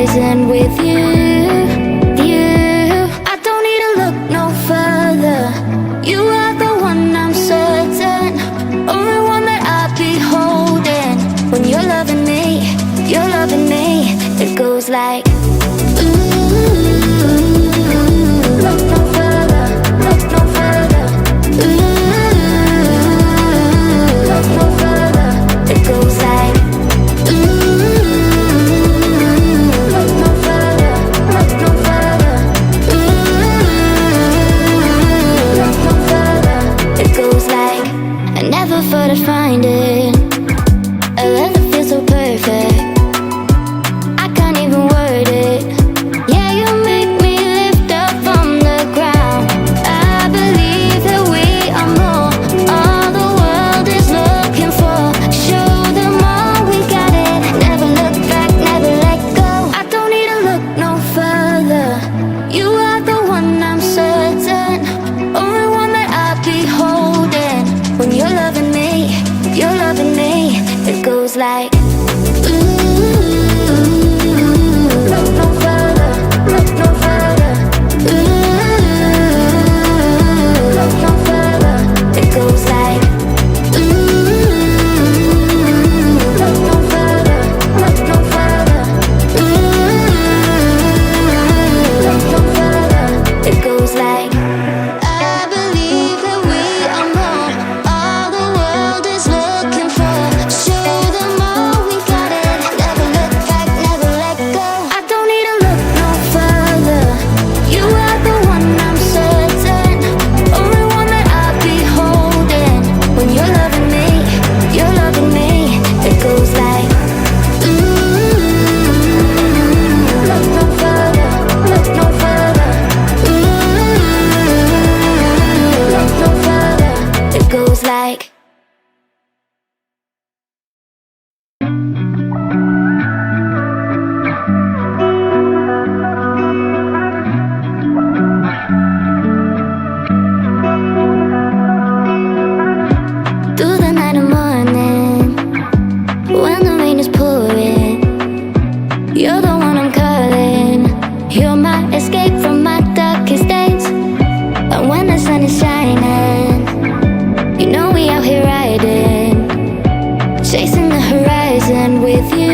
horizon with you. I don't need to look no further. You are the one, I'm certain. Only one that I'll be holding. When you're loving me, it goes like look no further, look no further. Look no further. It goes like look no further, look no further. Look no further. It goes like I never thought I'd find it. A love that feels so perfect. I can't even word it. Yeah, you make me lift up from the ground. I believe that we are more. All the world is looking for. Show them all we got it. Never look back, never let go. I don't need to look no further. You are the one, I'm certain. Only one that I'll be holding. When you're loving me, it goes like look no further, look no further. Look no further. It goes like look no further, look no further. Look no further. It goes like I believe that we are more. All the world is looking for. Show them all we got it. Never look back, never let go. I don't need to look no further. You are the one, I'm certain. Only one that I'll be holding. When you're loving me, it goes like look no further, look no further. Look no further. It goes like through the night and morning, when the rain is pouring, you're the one I'm calling. You're my escape from my darkest days. And when the sun is shining, you know we out here riding, chasing the horizon with you.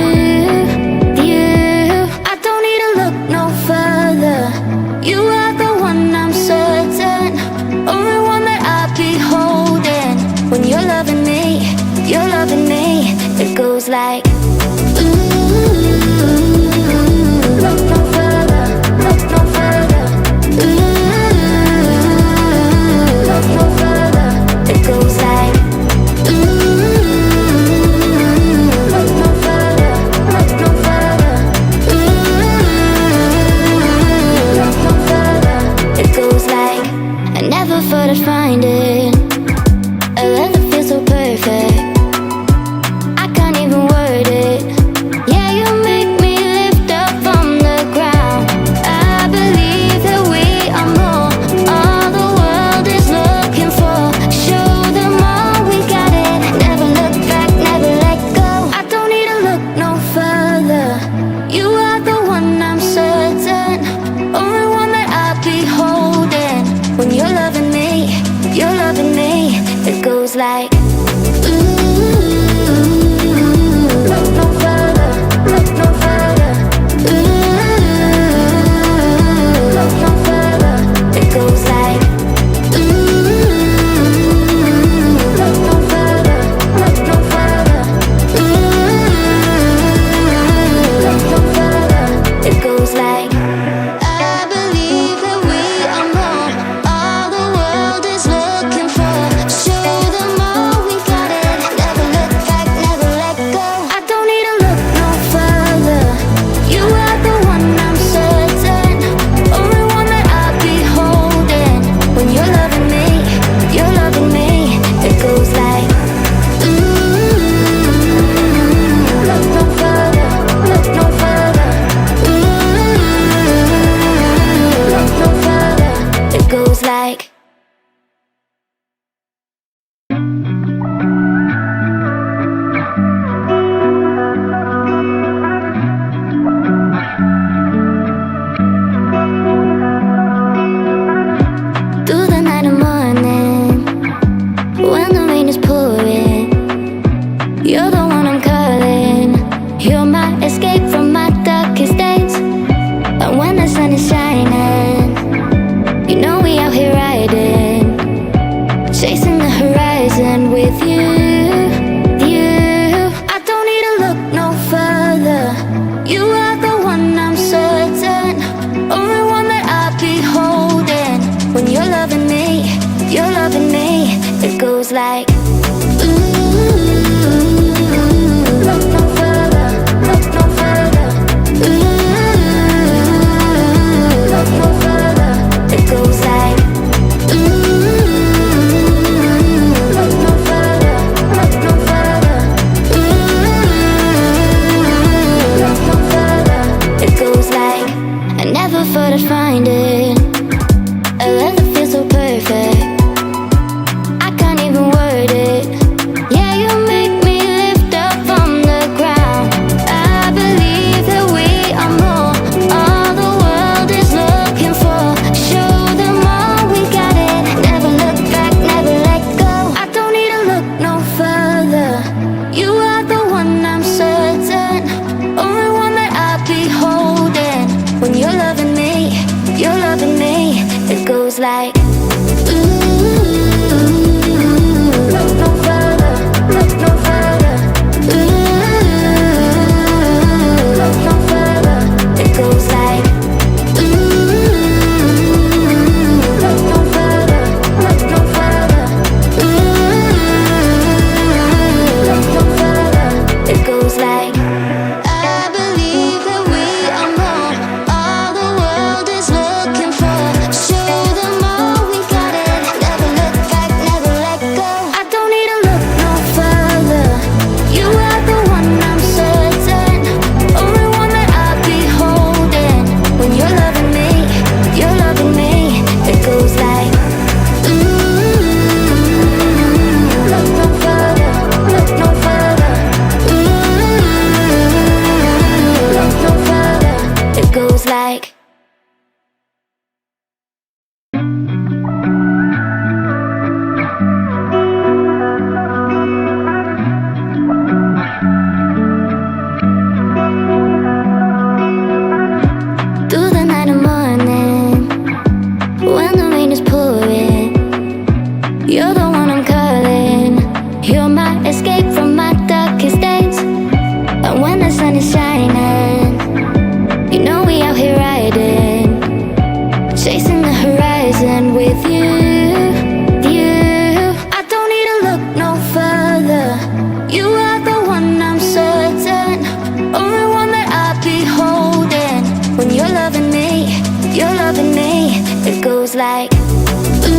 I don't need to look no further. You are the one, I'm certain. Only one that I'll be holding. When you're loving me, it goes like look no further, look no further. goes like, ooh, look no further, look no further. Ooh, look no further. It goes like, ooh, look no further, look no further. Ooh, look no further. It goes like, I believe that we are more. All the world is looking for. Show them all we got it. Never look back, never let go. I don't need to look no further. You are the one, I'm certain. Only one that I'll be holding. When you're loving me, you're loving me. It goes like, ooh, look no further, look no further. Ooh, look no further. It goes like, through the night and morning, when the rain is pouring, you're the one I'm calling. You're my escape from my darkest days. And when the sun is shining, you know we out here riding, chasing the horizon with you. I don't need to look no further. You are the one, I'm certain. Only one that I'll be holding. When you're loving me, you're loving me. It goes like, ooh,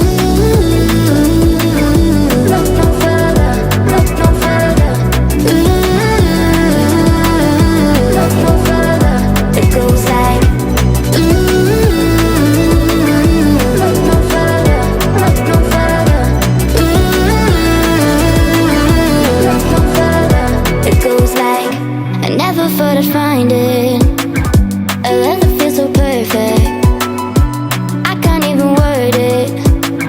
look no further, look no further. Ooh, look no further. It goes like, ooh, look no further, look no further. Ooh, look no further. It goes like, I never thought I'd find it. A love that feels so perfect. I can't even word it.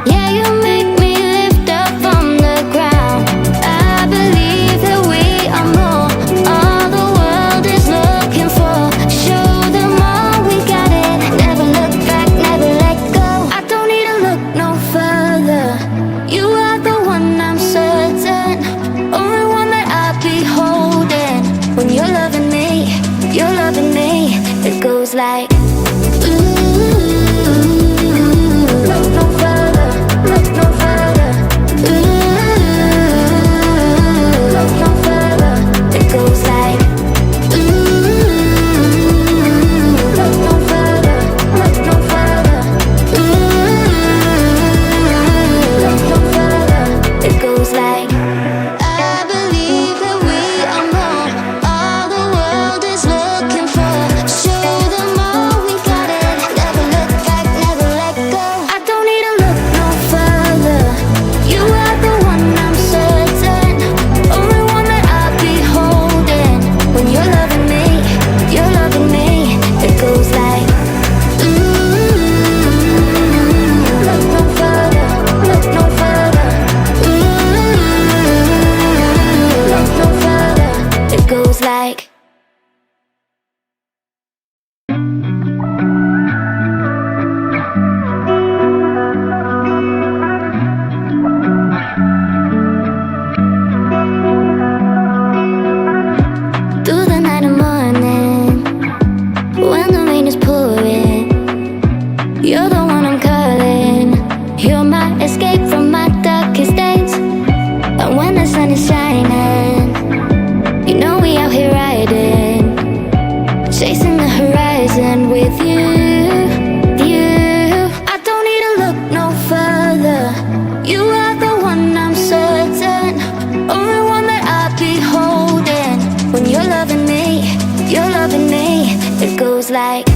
Yeah, you make me lift up from the ground. I believe that we are more. All the world is looking for. Show them all we got it. Never look back, never let go. I don't need to look no further. You are the one, I'm certain. Only one that I'll be holding. When you're loving me, you're loving me. It goes like, ooh, look no further, look no further. Ooh, look no further. It goes like, ooh, look no further, look no further. Ooh, look no further. It goes like, I believe that we are more. All the world is looking for. Show them all we got it. Never look back, never let go. I don't need to look no further. You are the one, I'm certain. Only one that I'll be holding. When you're loving me, you're loving me. It goes like, ooh, look no further, look no further. Ooh, look no further. It goes like, through the night and morning, when the rain is pouring, you're the one I'm calling. You're my escape from my darkest days. And when the sun is shining, you know we out here riding, chasing the horizon with you. I don't need to look no further. You are the one, I'm certain. Only one that I'll be holding. When you're loving me, you're loving me. It goes like,